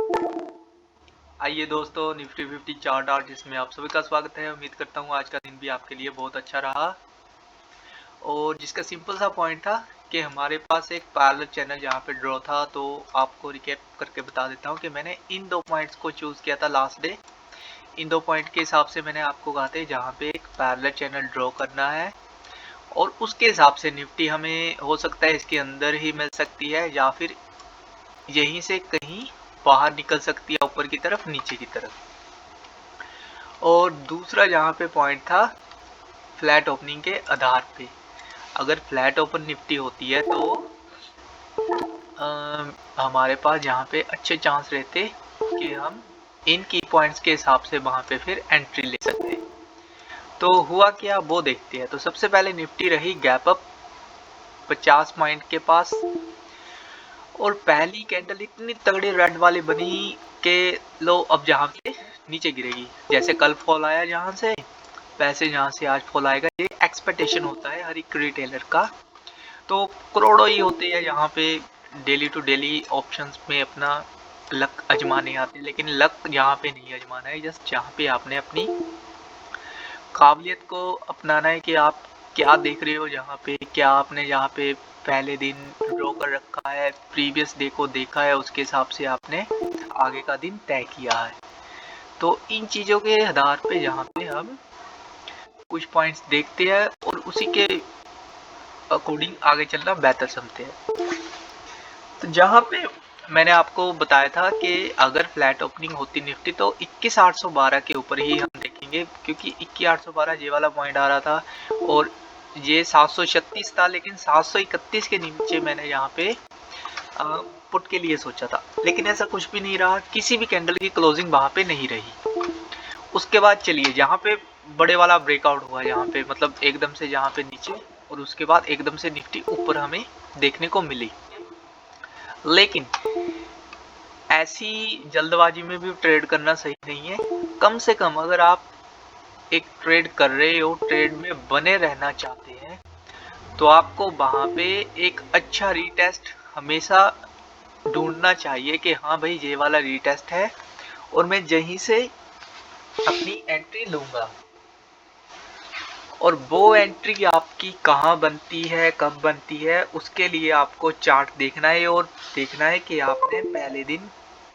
आइए दोस्तों, Nifty 50 chart art जिसमें आप सभी का स्वागत है। उम्मीद करता हूँ आज का दिन भी आपके लिए बहुत अच्छा रहा और जिसका सिंपल सा पॉइंट था कि हमारे पास एक पैरेलल चैनल जहाँ पे ड्रॉ था। तो आपको रिकैप करके बता देता हूँ कि मैंने इन दो पॉइंट्स को चूज़ किया था लास्ट डे। इन दो पॉइंट के हिसाब से मैंने आपको कहा था जहाँ पे एक पैरेलल चैनल ड्रॉ करना है और उसके हिसाब से निफ्टी हमें हो सकता है इसके अंदर ही मिल सकती है या फिर यहीं से कहीं बाहर निकल सकती है ऊपर की तरफ नीचे की तरफ। और दूसरा जहाँ पे पॉइंट था फ्लैट ओपनिंग के आधार पे, अगर फ्लैट ओपन निफ्टी होती है तो हमारे पास यहाँ पे अच्छे चांस रहते कि हम इन की पॉइंट्स के हिसाब से वहाँ पे फिर एंट्री ले सकते। तो हुआ क्या वो देखते हैं। तो सबसे पहले निफ्टी रही गैप अप 50 पॉइंट के पास और पहली कैंडल इतनी तगड़ी रेड वाली बनी कि लो अब जहाँ पे नीचे गिरेगी, जैसे कल फॉल आया जहाँ से पैसे जहाँ से आज फॉल आएगा, ये एक्सपेक्टेशन होता है हर एक रिटेलर का। तो करोड़ों ही होते हैं यहाँ पे डेली टू डेली ऑप्शंस में अपना लक आजमाने आते हैं, लेकिन लक यहाँ पे नहीं आजमाना है, जस्ट जहाँ पे आपने अपनी काबिलियत को अपनाना है कि आप क्या देख रहे हो, जहाँ पे क्या आपने यहाँ पे पहले दिन ड्रॉ कर रखा है, प्रीवियस डे को देखा है, उसके हिसाब से आपने आगे का दिन तय किया है। तो इन चीज़ों के आधार पे जहाँ पे हम कुछ पॉइंट्स देखते हैं और उसी के अकॉर्डिंग आगे चलना बेहतर समझते हैं। तो जहाँ पे मैंने आपको बताया था कि अगर फ्लैट ओपनिंग होती निफ्टी तो 21,812 के ऊपर ही हम देखेंगे, क्योंकि 21,812 ये वाला पॉइंट आ रहा था और ये 736 था, लेकिन 731 के नीचे मैंने यहाँ पे पुट के लिए सोचा था, लेकिन ऐसा कुछ भी नहीं रहा। किसी भी कैंडल की क्लोजिंग वहाँ पे नहीं रही। उसके बाद चलिए जहाँ पे बड़े वाला ब्रेकआउट हुआ, यहाँ पे मतलब एकदम से जहाँ पे नीचे और उसके बाद एकदम से निफ्टी ऊपर हमें देखने को मिली। लेकिन ऐसी जल्दबाजी में भी ट्रेड करना सही नहीं है। कम से कम अगर आप एक ट्रेड कर रहे हो, ट्रेड में बने रहना चाहते हैं, तो आपको वहां पे एक अच्छा रीटेस्ट हमेशा ढूंढना चाहिए कि हाँ भाई ये वाला रीटेस्ट है और मैं यहीं से अपनी एंट्री लूंगा। और वो एंट्री आपकी कहाँ बनती है, कब बनती है, उसके लिए आपको चार्ट देखना है और देखना है कि आपने पहले दिन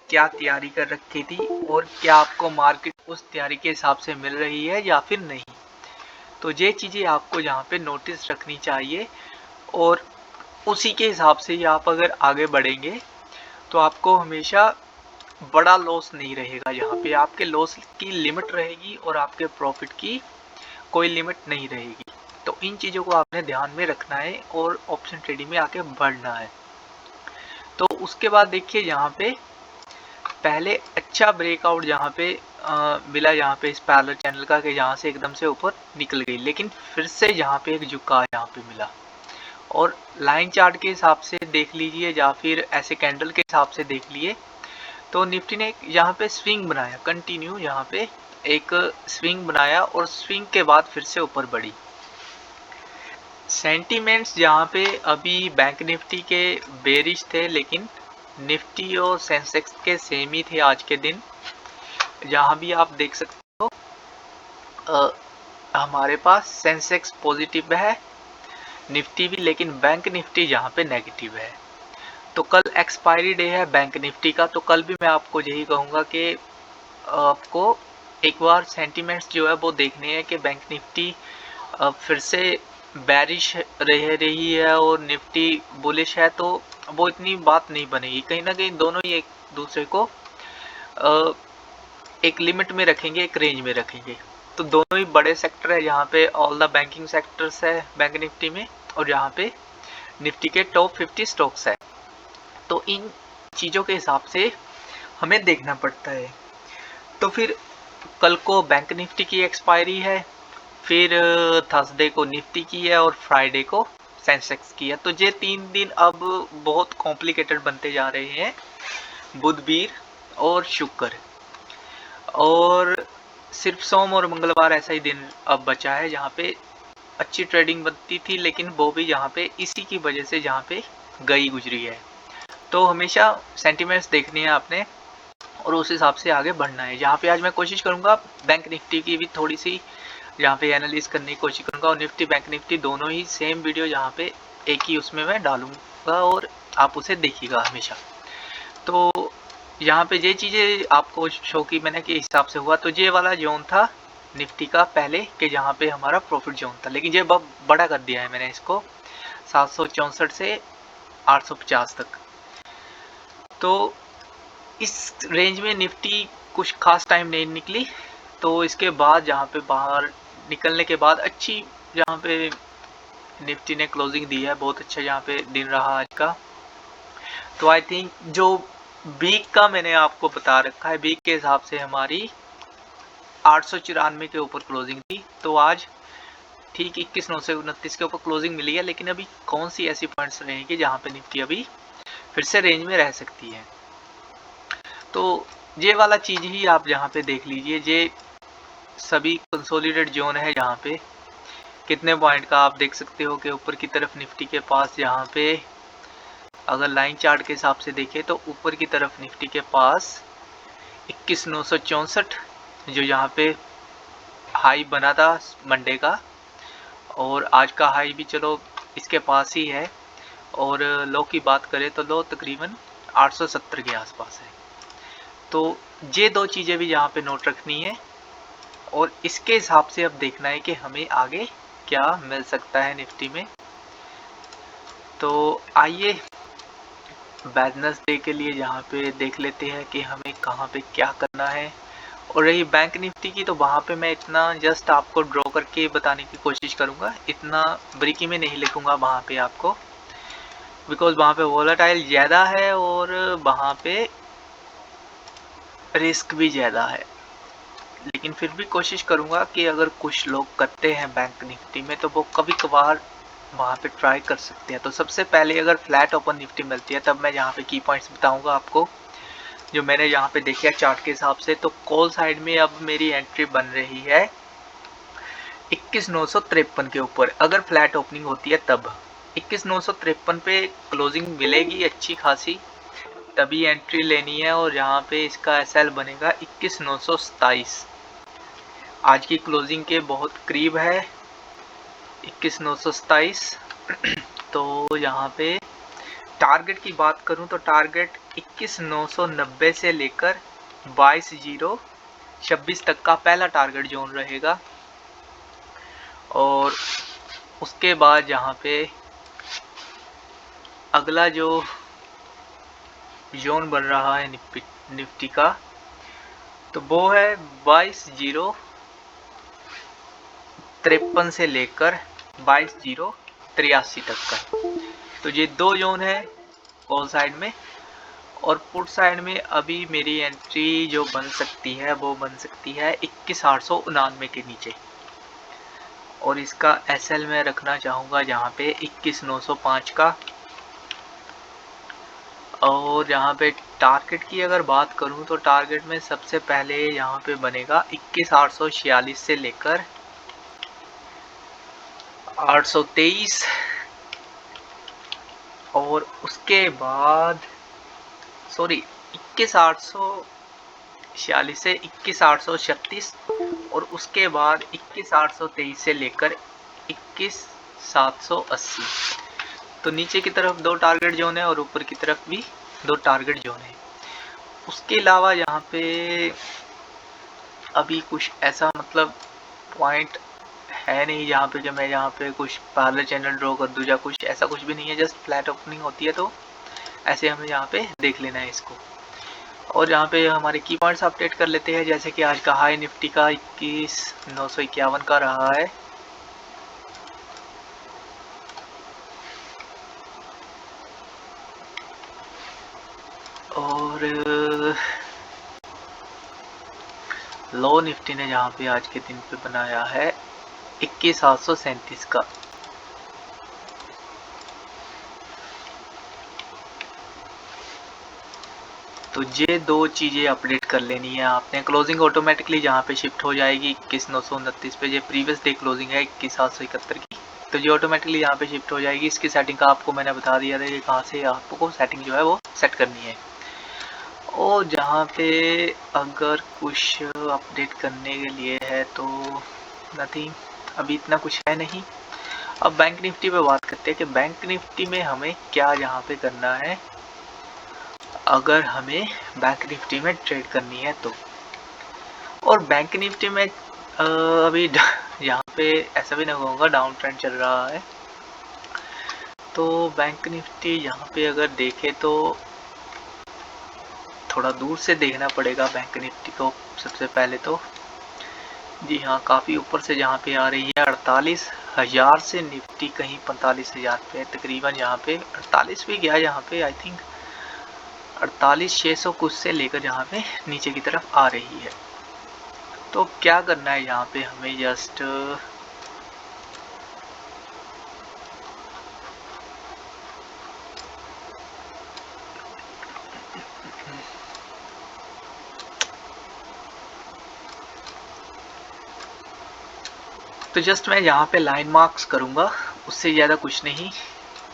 क्या तैयारी कर रखी थी और क्या आपको मार्केट उस तैयारी के हिसाब से मिल रही है या फिर नहीं। तो ये चीज़ें आपको यहाँ पे नोटिस रखनी चाहिए और उसी के हिसाब से ही आप अगर आगे बढ़ेंगे तो आपको हमेशा बड़ा लॉस नहीं रहेगा। यहाँ पे आपके लॉस की लिमिट रहेगी और आपके प्रॉफिट की कोई लिमिट नहीं रहेगी। तो इन चीज़ों को आपने ध्यान में रखना है और ऑप्शन ट्रेडिंग में आके बढ़ना है। तो उसके बाद देखिए यहाँ पे पहले अच्छा ब्रेकआउट जहाँ पे मिला, यहाँ पे इस पैरेलल चैनल का, कि जहाँ से एकदम से ऊपर निकल गई, लेकिन फिर से यहाँ पे एक झुकाव यहाँ पे मिला। और लाइन चार्ट के हिसाब से देख लीजिए या फिर ऐसे कैंडल के हिसाब से देख लिए तो निफ्टी ने यहाँ पे स्विंग बनाया, कंटिन्यू यहाँ पे एक स्विंग बनाया और स्विंग के बाद फिर से ऊपर बढ़ी। सेंटीमेंट्स जहाँ पे अभी बैंक निफ्टी के बेरिश थे, लेकिन निफ्टी और सेंसेक्स के सेम ही थे आज के दिन। जहाँ भी आप देख सकते हो हमारे पास सेंसेक्स पॉजिटिव है, निफ्टी भी, लेकिन बैंक निफ्टी जहाँ पे नेगेटिव है। तो कल एक्सपायरी डे है बैंक निफ्टी का, तो कल भी मैं आपको यही कहूँगा कि आपको एक बार सेंटीमेंट्स जो है वो देखने हैं कि बैंक निफ्टी फिर से बैरिश रह रही है और निफ्टी बुलिश है, तो वो इतनी बात नहीं बनेगी। कहीं ना कहीं दोनों ही एक दूसरे को एक लिमिट में रखेंगे, एक रेंज में रखेंगे। तो दोनों ही बड़े सेक्टर है, यहाँ पे ऑल द बैंकिंग सेक्टर्स है बैंक निफ्टी में और यहाँ पे निफ्टी के टॉप 50 स्टॉक्स है। तो इन चीज़ों के हिसाब से हमें देखना पड़ता है। तो फिर कल को बैंक निफ्टी की एक्सपायरी है, फिर थर्सडे को निफ्टी की है और फ्राइडे को सेंसेक्स की है। तो ये 3 दिन अब बहुत कॉम्प्लिकेटेड बनते जा रहे हैं, बुध, वीर और शुक्र, और सिर्फ सोम और मंगलवार ऐसा ही दिन अब बचा है जहाँ पे अच्छी ट्रेडिंग बनती थी, लेकिन वो भी यहाँ पे इसी की वजह से जहाँ पे गई गुजरी है। तो हमेशा सेंटिमेंट्स देखनी है आपने और उस हिसाब से आगे बढ़ना है। जहाँ पे आज मैं कोशिश करूँगा बैंक निफ्टी की भी थोड़ी सी यहाँ पे एनालिसिस करने की कोशिश करूँगा, और निफ्टी बैंक निफ्टी दोनों ही सेम वीडियो यहाँ पे एक ही उसमें मैं डालूँगा और आप उसे देखिएगा हमेशा। तो यहाँ पे ये चीज़ें आपको शो की मैंने के हिसाब से हुआ, तो ये वाला जोन था निफ्टी का पहले कि जहाँ पे हमारा प्रॉफिट जोन था, लेकिन ये बहुत बड़ा कर दिया है मैंने इसको 764 से 850 तक। तो इस रेंज में निफ्टी कुछ खास टाइम नहीं निकली, तो इसके बाद जहाँ पे बाहर निकलने के बाद अच्छी जहाँ पे निफ्टी ने क्लोजिंग दी है, बहुत अच्छा यहाँ पे दिन रहा आज का। तो आई थिंक जो वीक का मैंने आपको बता रखा है, वीक के हिसाब से हमारी 894 के ऊपर क्लोजिंग थी। तो आज ठीक 21,929 के ऊपर क्लोजिंग मिली है, लेकिन अभी कौन सी ऐसी पॉइंट्स रहेंगी जहाँ पे निफ्टी अभी फिर से रेंज में रह सकती है। तो ये वाला चीज़ ही आप यहाँ पे देख लीजिए, ये सभी कंसोलिडेट जोन है जहाँ पे कितने पॉइंट का आप देख सकते हो कि ऊपर की तरफ निफ्टी के पास यहाँ पे अगर लाइन चार्ट के हिसाब से देखें तो ऊपर की तरफ निफ्टी के पास 21,964 जो यहाँ पे हाई बना था मंडे का, और आज का हाई भी चलो इसके पास ही है, और लो की बात करें तो लो तकरीबन 870 के आसपास है। तो ये दो चीज़ें भी यहाँ पे नोट रखनी है, और इसके हिसाब से अब देखना है कि हमें आगे क्या मिल सकता है निफ्टी में। तो आइए वेडनेसडे के लिए यहाँ पे देख लेते हैं कि हमें कहाँ पे क्या करना है। और रही बैंक निफ्टी की, तो वहाँ पे मैं इतना जस्ट आपको ड्रॉ करके बताने की कोशिश करूँगा, इतना बारीकी में नहीं लिखूँगा वहाँ पे आपको, बिकॉज वहाँ पे वोलेटाइल ज़्यादा है और वहाँ पे रिस्क भी ज़्यादा है। लेकिन फिर भी कोशिश करूँगा कि अगर कुछ लोग करते हैं बैंक निफ्टी में तो वो कभी कभार वहाँ पे ट्राई कर सकते हैं। तो सबसे पहले अगर फ्लैट ओपन निफ्टी मिलती है तब मैं यहाँ पे की पॉइंट्स बताऊँगा आपको, जो मैंने यहाँ पे देखा चार्ट के हिसाब से। तो कॉल साइड में अब मेरी एंट्री बन रही है 21,953 के ऊपर, अगर फ्लैट ओपनिंग होती है तब 21,953 पे क्लोजिंग मिलेगी अच्छी खासी, तभी एंट्री लेनी है। और यहाँ पे इसका एसएल बनेगा 21,927, आज की क्लोजिंग के बहुत करीब है 21,927। तो यहाँ पे टारगेट की बात करूँ तो टारगेट 21,990 से लेकर 22,026 तक का पहला टारगेट जोन रहेगा, और उसके बाद यहाँ पे अगला जो जोन बन रहा है निफ्टी का, तो वो है 22,053 से लेकर 22,083 तक का। तो ये दो जोन है कॉल साइड में, और पुट साइड में अभी मेरी एंट्री जो बन सकती है वो बन सकती है 21,899 के नीचे, और इसका एसएल में रखना चाहूँगा जहाँ पे 21,905 का। और यहाँ पे टारगेट की अगर बात करूँ तो टारगेट में सबसे पहले यहाँ पे बनेगा 21,846 से लेकर 823, और उसके बाद 21,846 से 21,836, और उसके बाद 21,823 से लेकर 21,780। तो नीचे की तरफ दो टारगेट जोन है और ऊपर की तरफ भी दो टारगेट जोन है। उसके अलावा यहाँ पे अभी कुछ ऐसा मतलब पॉइंट है नहीं जहाँ पे मैं यहाँ पे कुछ पार्लर चैनल ड्रॉ कर दूँ, या कुछ ऐसा कुछ भी नहीं है, जस्ट फ्लैट ओपनिंग होती है तो ऐसे हमें यहाँ पे देख लेना है इसको। और यहाँ पे हमारे की पॉइंट्स अपडेट कर लेते हैं, जैसे कि आज का हाई निफ्टी का 21,951 का रहा है, और लो निफ्टी ने जहाँ पे आज के दिन पे बनाया है 21,737 का। तो ये दो चीज़ें अपडेट कर लेनी है आपने। क्लोजिंग ऑटोमेटिकली जहाँ पे शिफ्ट हो जाएगी 21,929 पे, ये प्रीवियस डे क्लोजिंग है 21,771 की, तो ये ऑटोमेटिकली यहाँ पे शिफ्ट हो जाएगी। इसकी सेटिंग का आपको मैंने बता दिया था कि कहाँ से आपको सेटिंग जो है वो सेट करनी है। और जहाँ पे अगर कुछ अपडेट करने के लिए है तो नथिंग, अभी इतना कुछ है नहीं। अब बैंक निफ्टी पे बात करते हैं कि बैंक निफ्टी में हमें क्या यहाँ पे करना है अगर हमें बैंक निफ्टी में ट्रेड करनी है तो। और बैंक निफ्टी में अभी यहाँ पे ऐसा भी नहीं कहूँगा डाउन ट्रेंड चल रहा है, तो बैंक निफ्टी यहाँ पे अगर देखें तो थोड़ा दूर से देखना पड़ेगा बैंक निफ्टी को सबसे पहले तो। जी हाँ, काफ़ी ऊपर से जहाँ पे आ रही है 48,000 से निफ्टी कहीं 45,000 पे तकरीबन, यहाँ पे 48 भी गया, यहाँ पे आई थिंक 48,600 कुछ से लेकर जहाँ पे नीचे की तरफ आ रही है। तो क्या करना है यहाँ पे हमें, जस्ट मैं यहाँ पे लाइन मार्क्स करूँगा, उससे ज़्यादा कुछ नहीं।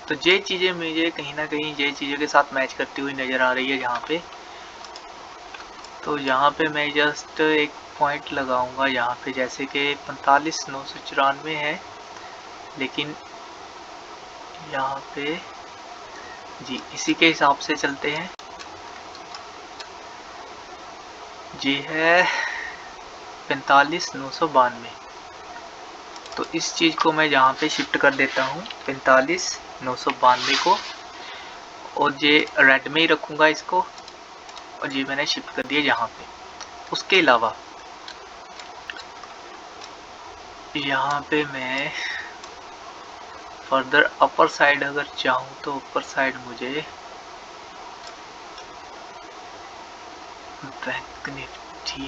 तो ये चीज़ें मुझे कहीं ना कहीं ये चीज़ों के साथ मैच करती हुई नज़र आ रही है यहाँ पे। तो यहाँ पे मैं जस्ट एक पॉइंट लगाऊंगा यहाँ पे, जैसे कि 45,994 है, लेकिन यहाँ पे जी इसी के हिसाब से चलते हैं। जी है 45,992। तो इस चीज़ को मैं यहाँ पे शिफ्ट कर देता हूँ 45,992 को, और ये रेड में ही रखूँगा इसको, और ये मैंने शिफ्ट कर दिया यहाँ पे। उसके अलावा यहाँ पे मैं फर्दर अपर साइड अगर चाहूँ तो ऊपर साइड मुझे बैंक निफ्टी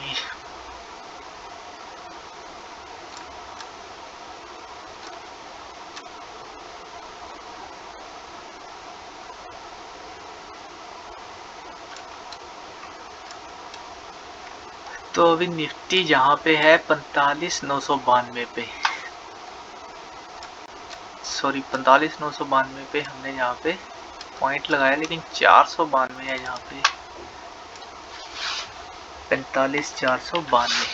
तो अभी निफ्टी जहाँ पे है 45,992 पे, सॉरी 45,992 पे हमने यहाँ पे पॉइंट लगाया, लेकिन 492 है यहाँ पे, 45,492।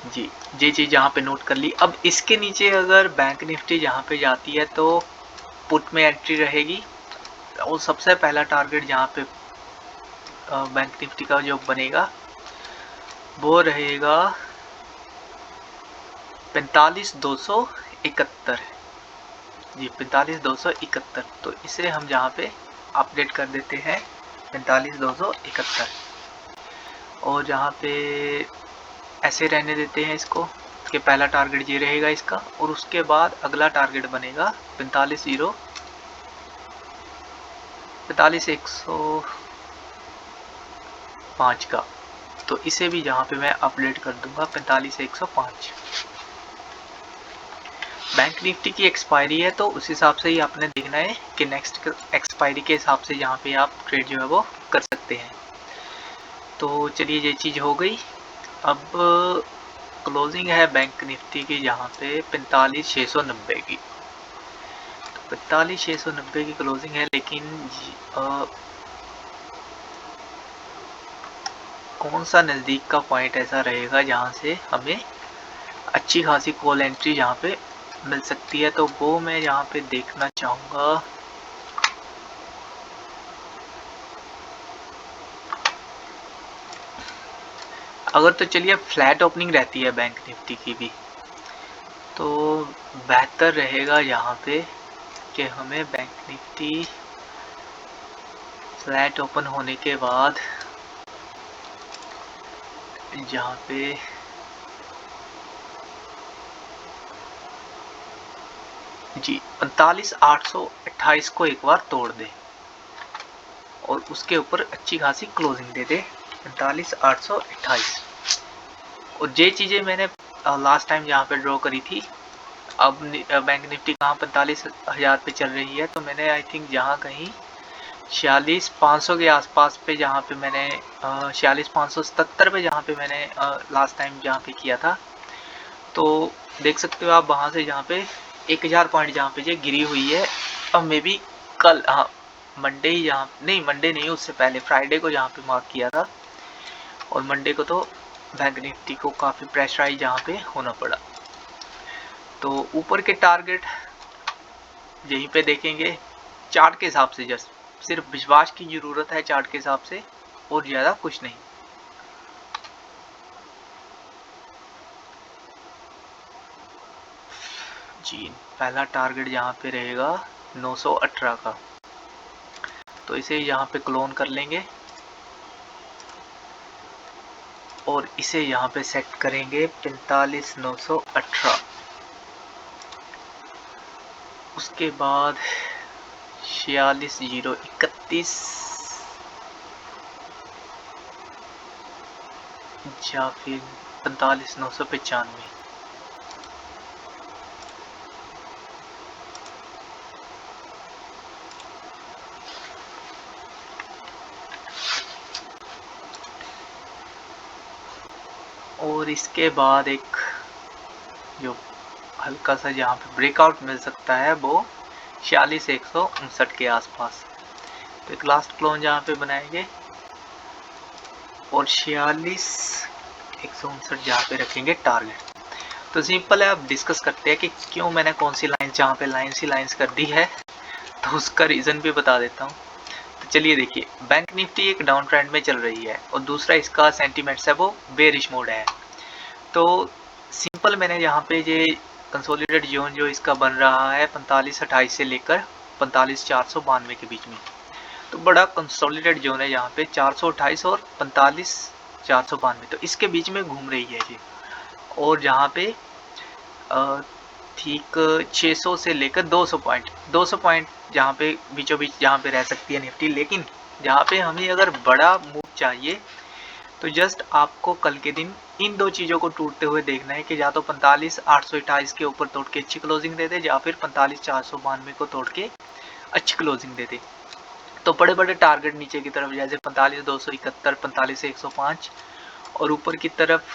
जी ये चीज़ यहाँ पे नोट कर ली। अब इसके नीचे अगर बैंक निफ्टी जहाँ पे जाती है तो पुट में एंट्री रहेगी, और सबसे पहला टारगेट जहाँ पे बैंक निफ्टी का जो बनेगा वो रहेगा 45,271। जी 45,271। तो इसे हम जहाँ पे अपडेट कर देते हैं 45,271, और जहाँ पे ऐसे रहने देते हैं इसको कि पहला टारगेट ये रहेगा इसका, और उसके बाद अगला टारगेट बनेगा 45,105 का। तो इसे भी जहाँ पे मैं अपडेट कर दूंगा 45,105। बैंक निफ्टी की एक्सपायरी है, तो उस हिसाब से ही आपने देखना है कि नेक्स्ट एक्सपायरी के हिसाब से यहाँ पे आप ट्रेड जो है वो कर सकते हैं। तो चलिए ये चीज़ हो गई। अब क्लोजिंग है बैंक निफ्टी की यहाँ पे 45,690 की। तो 45,690 की क्लोजिंग है, लेकिन कौन सा नज़दीक का पॉइंट ऐसा रहेगा जहाँ से हमें अच्छी खासी कॉल एंट्री यहाँ पे मिल सकती है, तो वो मैं यहाँ पे देखना चाहूँगा। अगर तो चलिए फ्लैट ओपनिंग रहती है बैंक निफ्टी की भी, तो बेहतर रहेगा यहाँ पे कि हमें बैंक निफ्टी फ्लैट ओपन होने के बाद जहाँ पे जी 45,828 को एक बार तोड़ दे और उसके ऊपर अच्छी खासी क्लोजिंग दे दे 45,828। और ये चीज़ें मैंने लास्ट टाइम जहाँ पे ड्रॉ करी थी। अब बैंक निफ्टी कहाँ 45,000 पे चल रही है, तो मैंने आई थिंक जहाँ कहीं 46,500 के आसपास पे जहाँ पे मैंने 46,577 पे जहाँ पे मैंने लास्ट टाइम जहाँ पे किया था, तो देख सकते हो आप वहाँ से जहाँ पे 1,000 पॉइंट जहाँ पे ये गिरी हुई है। अब मे बी कल, हाँ मंडे ही यहाँ नहीं, मंडे नहीं, उससे पहले फ्राइडे को यहाँ पे मार्क किया था, और मंडे को तो बैंक निफ्टी को काफ़ी प्रेशराइज यहाँ पे होना पड़ा। तो ऊपर के टारगेट यहीं पे देखेंगे चार्ट के हिसाब से, जस्ट सिर्फ विश्वास की ज़रूरत है चार्ट के हिसाब से, और ज़्यादा कुछ नहीं। जी पहला टारगेट यहाँ पे रहेगा 918 का, तो इसे यहाँ पे क्लोन कर लेंगे और इसे यहाँ पे सेट करेंगे 45,918। उसके बाद 46,031 या फिर 45,995। और इसके बाद एक जो हल्का सा जहाँ पे ब्रेकआउट मिल सकता है वो 46,159 के आसपास, तो एक लास्ट क्लोन जहाँ पे बनाएंगे और 46,159 जहाँ पे रखेंगे टारगेट। तो सिंपल है, अब डिस्कस करते हैं कि क्यों मैंने कौन सी लाइन जहाँ पे लाइन्स कर दी है, तो उसका रीज़न भी बता देता हूँ। तो चलिए देखिए, बैंक निफ्टी एक डाउन ट्रेंड में चल रही है और दूसरा इसका सेंटीमेंट्स है वो बेरिश मोड है। तो सिंपल मैंने यहाँ पे ये कंसोलिडेट जोन जो इसका बन रहा है 4528 से लेकर 45,492 के बीच में, तो बड़ा कंसोलिडेट जोन है यहाँ पे 428 और 45,492, तो इसके बीच में घूम रही है ये। और जहाँ पे ठीक 600 से लेकर 200 पॉइंट जहाँ पे बीचों बीच जहाँ पे रह सकती है निफ्टी। लेकिन जहाँ पे हमें अगर बड़ा मूव चाहिए तो जस्ट आपको कल के दिन इन दो चीज़ों को टूटते हुए देखना है कि या तो 45,828 के ऊपर तोड़ के अच्छी क्लोजिंग दे दे, या फिर 45,492 को तोड़ के अच्छी क्लोजिंग दे दे। तो बड़े बड़े टारगेट नीचे की तरफ जैसे 45,271, 45,105, और ऊपर की तरफ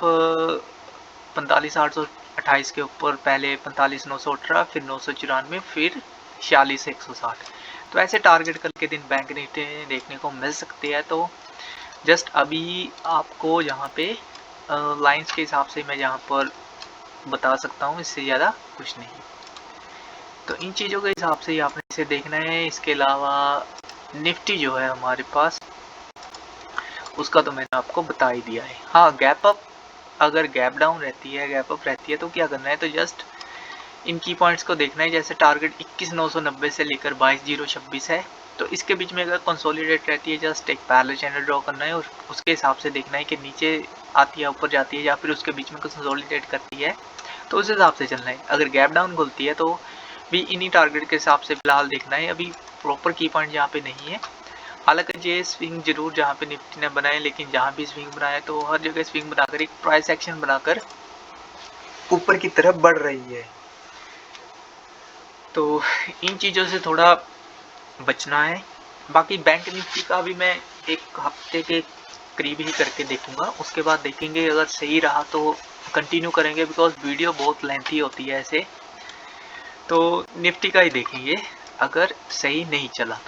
45,828 के ऊपर पहले 45,918, फिर 994, फिर 46,160। तो ऐसे टारगेट कल के दिन बैंक निफ्टी देखने को मिल सकते हैं। तो जस्ट अभी आपको यहाँ पे लाइंस के हिसाब से मैं यहाँ पर बता सकता हूँ, इससे ज़्यादा कुछ नहीं। तो इन चीज़ों के हिसाब से ही आपने इसे देखना है। इसके अलावा निफ्टी जो है हमारे पास, उसका तो मैंने आपको बता ही दिया है। हाँ, गैप अप, अगर गैप डाउन रहती है, गैप अप रहती है, तो क्या करना है, तो जस्ट इन की पॉइंट्स को देखना है। जैसे टारगेट 21,990 से लेकर 22,026 है, तो इसके बीच में अगर कंसोलिडेट रहती है, जस्ट एक पैरेलल चैनल ड्रॉ करना है और उसके हिसाब से देखना है कि नीचे आती है, ऊपर जाती है, या फिर उसके बीच में कंसोलिडेट करती है, तो उस हिसाब से चलना है। अगर गैप डाउन खुलती है तो भी इन्हीं टारगेट के हिसाब से फिलहाल देखना है। अभी प्रॉपर की पॉइंट यहाँ पे नहीं है। हालांकि ये स्विंग जरूर जहाँ पे निफ्टी ने बनाए, लेकिन जहाँ भी स्विंग बनाए तो हर जगह स्विंग बनाकर एक प्राइस एक्शन बनाकर ऊपर की तरफ बढ़ रही है। तो इन चीज़ों से थोड़ा बचना है। बाकी बैंक निफ्टी का भी मैं एक हफ्ते के करीब ही करके देखूंगा, उसके बाद देखेंगे अगर सही रहा तो कंटिन्यू करेंगे, बिकॉज वीडियो बहुत लेंथी होती है ऐसे। तो निफ्टी का ही देखेंगे अगर सही नहीं चला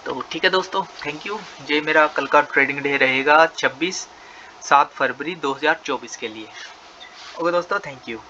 तो ठीक है दोस्तों, थैंक यू। ये मेरा कल का ट्रेडिंग डे रहेगा 7 फरवरी 2024 के लिए। ओके दोस्तों, थैंक यू।